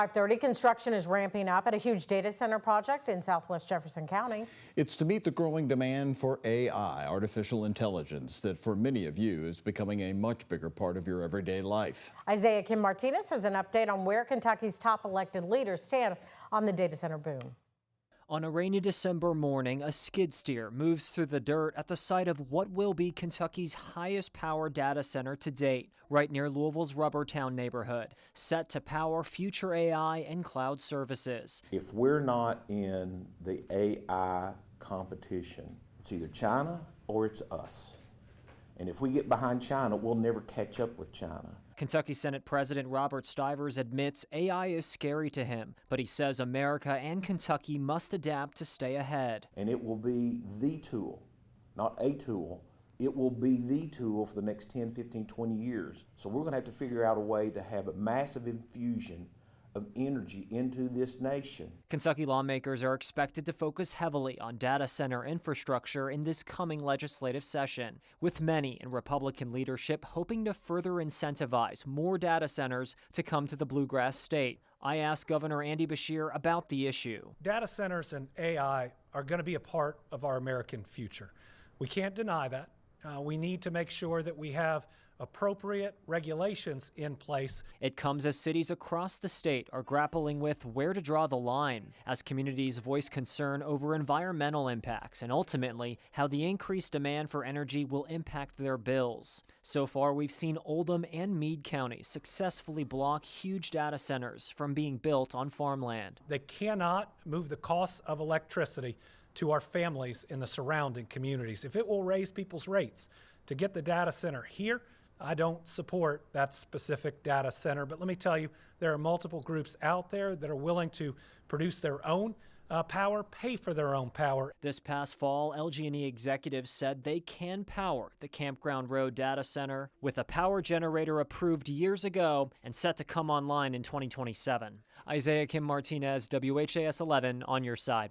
5:30, construction is ramping up at a huge data center project in southwest Jefferson County. It's to meet the growing demand for AI, artificial intelligence, that for many of you is becoming a much bigger part of your everyday life. Isaiah Kim Martinez has an update on where Kentucky's top elected leaders stand on the data center boom. On a rainy December morning, a skid steer moves through the dirt at the site of what will be Kentucky's highest power data center to date, right near Louisville's Rubbertown neighborhood, set to power future AI and cloud services. If we're not in the AI competition, it's either China or it's us. And if we get behind China, we'll never catch up with China. Kentucky Senate President Robert Stivers admits AI is scary to him, but he says America and Kentucky must adapt to stay ahead. And it will be the tool, not a tool. It will be the tool for the next 10, 15, 20 years. So we're going to have to figure out a way to have a massive infusion of energy into this nation. Kentucky lawmakers are expected to focus heavily on data center infrastructure in this coming legislative session, with many in Republican leadership hoping to further incentivize more data centers to come to the Bluegrass state. I asked Governor Andy Beshear about the issue. Data centers and AI are going to be a part of our American future. We can't deny that. We need to make sure that we have appropriate regulations in place. It comes as cities across the state are grappling with where to draw the line, as communities voice concern over environmental impacts and ultimately how the increased demand for energy will impact their bills. So far, we've seen Oldham and Meade counties successfully block huge data centers from being built on farmland. They cannot move the costs of electricity to our families in the surrounding communities. If it will raise people's rates to get the data center here, I don't support that specific data center, but let me tell you, there are multiple groups out there that are willing to produce their own power, pay for their own power. This past fall, LG&E executives said they can power the Campground Road data center with a power generator approved years ago and set to come online in 2027. Isaiah Kim Martinez, WHAS 11 on your side.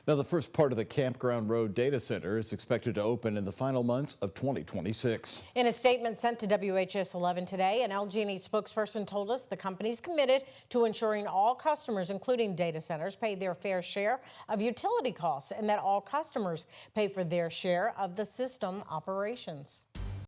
Now, the first part of the Campground Road data center is expected to open in the final months of 2026. In a statement sent to WHS 11 today, an LG&E spokesperson told us the company's committed to ensuring all customers, including data centers, pay their fair share of utility costs and that all customers pay for their share of the system operations.